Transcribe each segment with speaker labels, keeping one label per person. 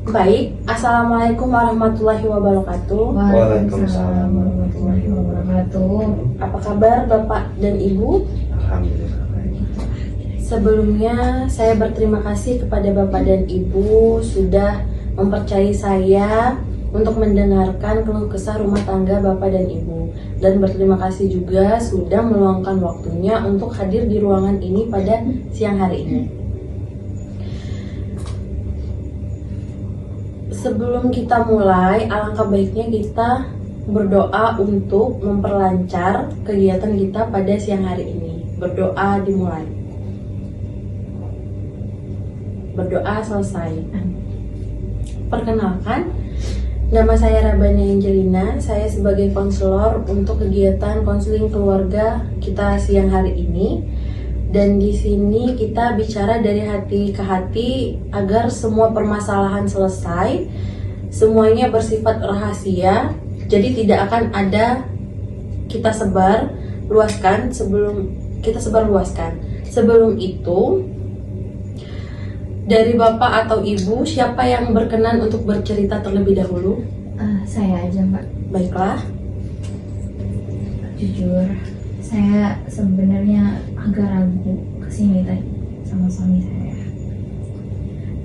Speaker 1: Baik, Assalamualaikum warahmatullahi wabarakatuh.
Speaker 2: Waalaikumsalam warahmatullahi wabarakatuh.
Speaker 1: Apa kabar Bapak dan Ibu?
Speaker 2: Alhamdulillah.
Speaker 1: Sebelumnya saya berterima kasih kepada Bapak dan Ibu sudah mempercayai saya untuk mendengarkan keluh kesah rumah tangga Bapak dan Ibu. Dan berterima kasih juga sudah meluangkan waktunya untuk hadir di ruangan ini pada siang hari ini. Sebelum kita mulai, alangkah baiknya kita berdoa untuk memperlancar kegiatan kita pada siang hari ini. Berdoa dimulai. Berdoa selesai. Perkenalkan, nama saya Rabani Angelina. Saya sebagai konselor untuk kegiatan konseling keluarga kita siang hari ini. Dan di sini kita bicara dari hati ke hati agar semua permasalahan selesai. Semuanya bersifat rahasia, jadi tidak akan ada kita sebar luaskan. Sebelum itu, dari Bapak atau Ibu, siapa yang berkenan untuk bercerita terlebih dahulu?
Speaker 2: Saya aja, Mbak.
Speaker 1: Baiklah.
Speaker 2: Jujur, saya sebenarnya agak ragu kesini tadi sama suami saya.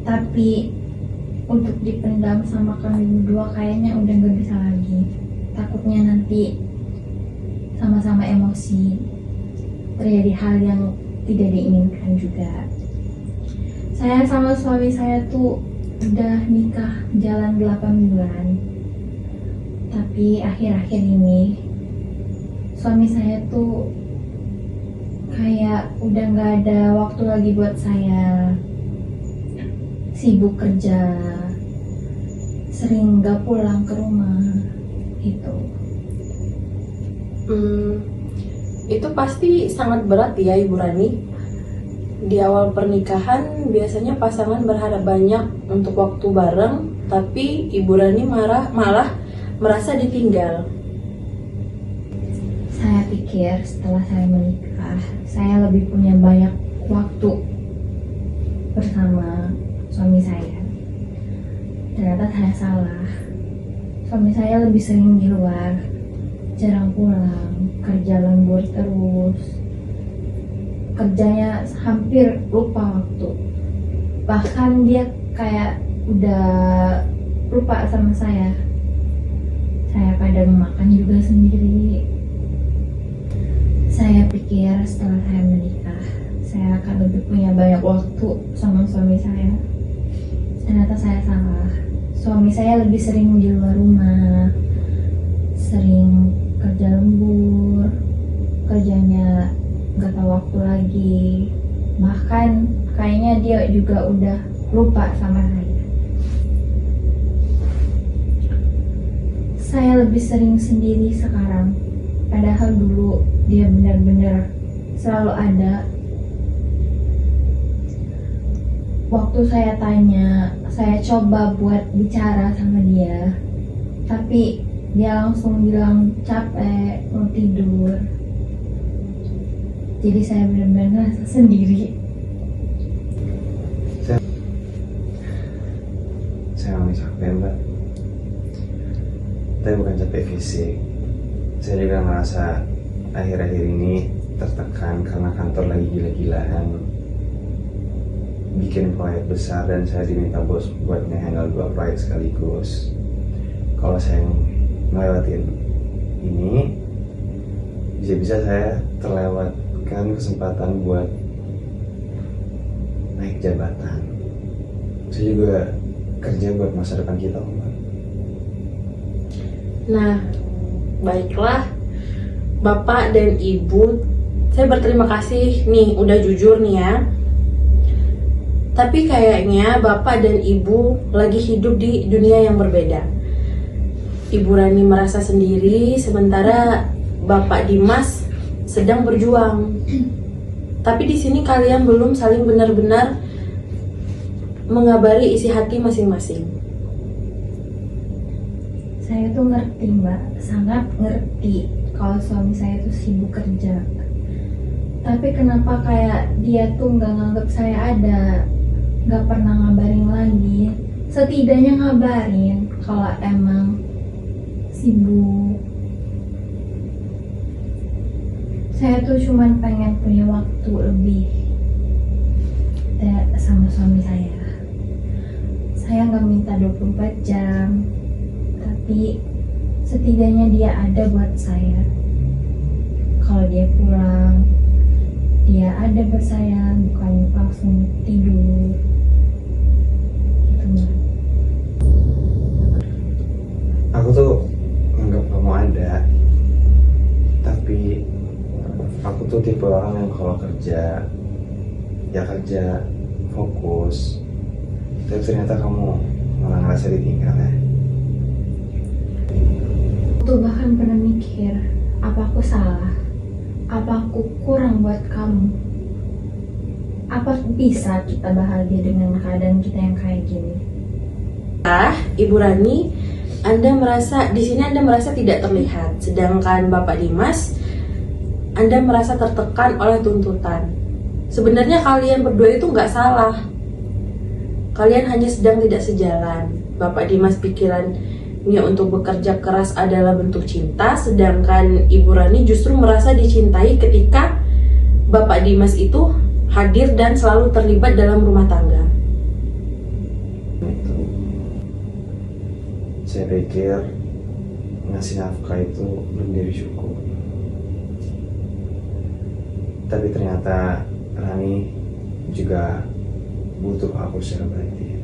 Speaker 2: Tapi untuk dipendam sama kami berdua kayaknya udah gak bisa lagi. Takutnya nanti sama-sama emosi, terjadi hal yang tidak diinginkan juga. Saya sama suami saya tuh udah nikah jalan 8 bulan. Tapi akhir-akhir ini suami saya tuh kayak udah gak ada waktu lagi buat saya. Sibuk kerja, sering gak pulang ke rumah gitu.
Speaker 1: Itu pasti sangat berat ya Ibu Rani. Di awal pernikahan biasanya pasangan berharap banyak untuk waktu bareng, tapi Ibu Rani malah merasa ditinggal.
Speaker 2: Saya pikir setelah saya menikah, saya lebih punya banyak waktu bersama suami saya. Ternyata saya salah. Suami saya lebih sering di luar, jarang pulang, kerja lembur terus. Kerjanya hampir lupa waktu. Bahkan dia kayak udah lupa sama saya. Saya kadang makan juga sendiri. Saya pikir setelah saya menikah, saya akan lebih punya banyak waktu sama suami saya. Ternyata saya salah. Suami saya lebih sering di luar rumah, sering kerja lembur, kerjanya gak tahu waktu lagi. Bahkan kayaknya dia juga udah lupa sama saya. Saya lebih sering sendiri sekarang. Padahal dulu dia benar-benar selalu ada. Waktu saya tanya, saya coba buat bicara sama dia, tapi dia langsung bilang capek, mau tidur. Jadi saya benar-benar ngerasa sendiri.
Speaker 3: Saya memang capek, Mbak. Tapi bukan capek fisik. Saya juga merasa akhir-akhir ini tertekan karena kantor lagi gila-gilaan bikin proyek besar dan saya diminta bos buat nge-handle 2 proyek sekaligus. Kalau saya ngelewatin ini, bisa-bisa saya terlewatkan kesempatan buat naik jabatan. Saya juga kerja buat masa depan kita, Mbak.
Speaker 1: Nah, baiklah Bapak dan Ibu, saya berterima kasih nih udah jujur nih ya. Tapi kayaknya Bapak dan Ibu lagi hidup di dunia yang berbeda. Ibu Rani merasa sendiri, sementara Bapak Dimas sedang berjuang. Tapi di sini kalian belum saling benar-benar mengabari isi hati masing-masing.
Speaker 2: Saya tuh ngerti, Mbak, sangat ngerti kalau suami saya tuh sibuk kerja. Tapi kenapa kayak dia tuh nggak nganggap saya ada, nggak pernah ngabarin lagi. setidaknya ngabarin kalau emang sibuk. Saya tuh cuman pengen punya waktu lebih sama suami saya. Saya nggak minta 24 jam, tapi setidaknya dia ada buat saya. Kalau dia pulang, dia ada buat saya, bukan langsung tidur. Gitu, Mbak.
Speaker 3: Aku tuh nganggap kamu ada, tapi aku tuh tipe orang yang kalau kerja ya kerja fokus, tapi ternyata kamu malah ngerasa ditinggal ya.
Speaker 2: Tuh bahkan pernah mikir, apa aku salah? Apa aku kurang buat kamu? Apa bisa kita bahagia dengan keadaan kita yang kayak gini?
Speaker 1: Ibu Rani, Anda merasa di sini Anda merasa tidak terlihat, sedangkan Bapak Dimas, Anda merasa tertekan oleh tuntutan. Sebenarnya kalian berdua itu nggak salah. Kalian hanya sedang tidak sejalan. Bapak Dimas pikirannya untuk bekerja keras adalah bentuk cinta, sedangkan Ibu Rani justru merasa dicintai ketika Bapak Dimas itu hadir dan selalu terlibat dalam rumah tangga.
Speaker 3: Itu saya pikir ngasih nafkah itu berdiri syukur, tapi ternyata Rani juga butuh aku secara batin.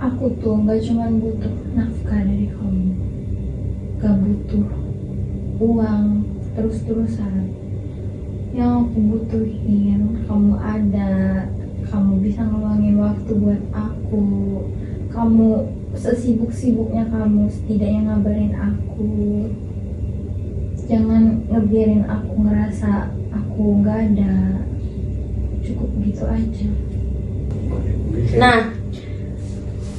Speaker 2: Aku tuh gak cuma butuh nafkah dari kamu, gak butuh uang terus-terusan. Yang aku butuhin kamu ada, kamu bisa ngeluangin waktu buat aku, kamu sesibuk-sibuknya kamu setidaknya ngabarin aku. Jangan ngebiarin aku ngerasa aku nggak ada. Cukup gitu aja.
Speaker 1: Nah,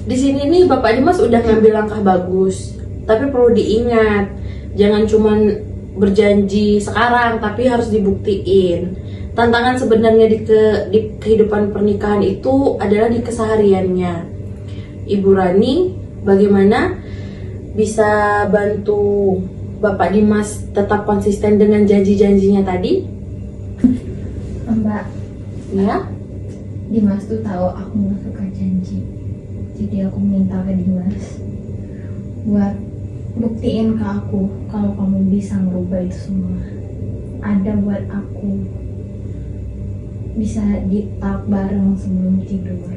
Speaker 1: di sini nih Bapak Dimas udah ngambil langkah bagus, tapi perlu diingat, jangan cuman berjanji sekarang, tapi harus dibuktiin. Tantangan sebenarnya di kehidupan pernikahan itu adalah di kesehariannya. Ibu Rani, bagaimana bisa bantu Bapak Dimas tetap konsisten dengan janji-janjinya tadi?
Speaker 2: Mbak,
Speaker 1: Ya,
Speaker 2: Dimas tuh tahu aku nggak suka janji, jadi aku minta ke Dimas buat buktiin ke aku kalau kamu bisa merubah itu semua. Ada buat aku, bisa di-talk bareng sebelum tidur.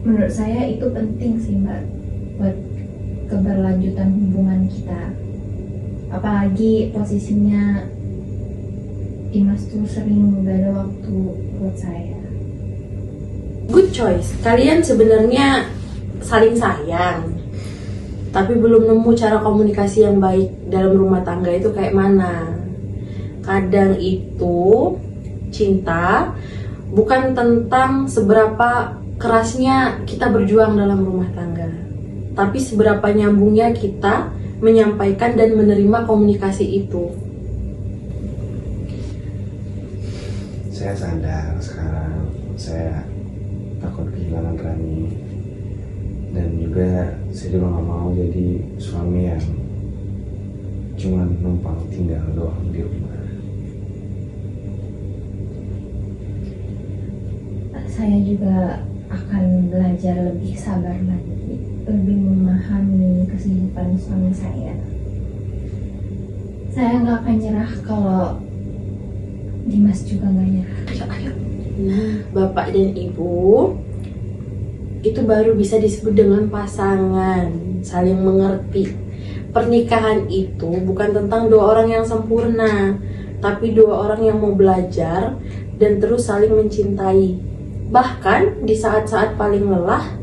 Speaker 2: Menurut saya itu penting sih Mbak, buat keberlanjutan hubungan kita. Apalagi posisinya Dimas tuh sering gak ada waktu buat saya.
Speaker 1: good choice. Kalian sebenarnya saling sayang, tapi belum nemu cara komunikasi yang baik dalam rumah tangga itu kayak mana. Kadang itu cinta bukan tentang seberapa kerasnya kita berjuang dalam rumah tangga, tapi seberapa nyambungnya kita menyampaikan dan menerima komunikasi itu.
Speaker 3: Saya sadar sekarang saya takut kehilangan Rani, dan juga saya juga nggak mau jadi suami yang cuma numpang tinggal doang di rumah.
Speaker 2: Saya juga akan belajar lebih sabar lagi, lebih memahami kesibukan suami saya. Saya nggak akan nyerah kalau Dimas juga nggak nyerah.
Speaker 1: Ayo. Nah, Bapak dan Ibu, itu baru bisa disebut dengan pasangan, saling mengerti. Pernikahan itu bukan tentang dua orang yang sempurna, tapi dua orang yang mau belajar dan terus saling mencintai. Bahkan di saat-saat paling lelah,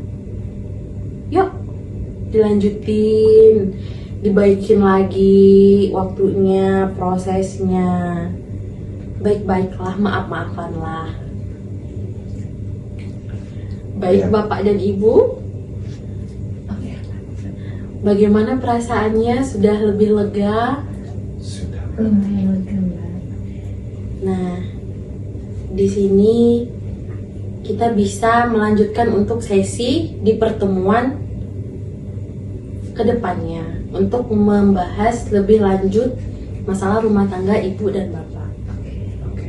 Speaker 1: yuk dilanjutin, dibaikin lagi waktunya, prosesnya. Baik-baiklah, maaf-maafanlah. Baik
Speaker 3: Ya.
Speaker 1: Bapak dan Ibu,
Speaker 2: Oke.
Speaker 1: bagaimana perasaannya? Sudah lebih lega?
Speaker 3: Sudah.
Speaker 2: Lumayan lega Mbak.
Speaker 1: Nah, di sini kita bisa melanjutkan untuk sesi di pertemuan kedepannya untuk membahas lebih lanjut masalah rumah tangga ibu dan bapak.
Speaker 3: Oke.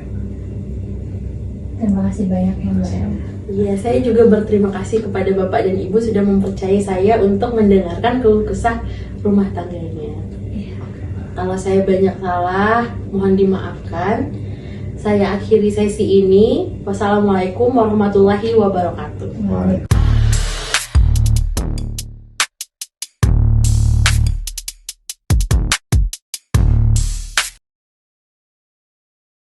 Speaker 2: Terima kasih banyak ya Mbak El.
Speaker 1: Iya, saya juga berterima kasih kepada bapak dan ibu sudah mempercayai saya untuk mendengarkan keluh kesah rumah tangganya.
Speaker 2: Iya.
Speaker 1: Kalau saya banyak salah, mohon dimaafkan. Saya akhiri sesi ini. Wassalamualaikum warahmatullahi wabarakatuh.
Speaker 3: Waalaikumsalam.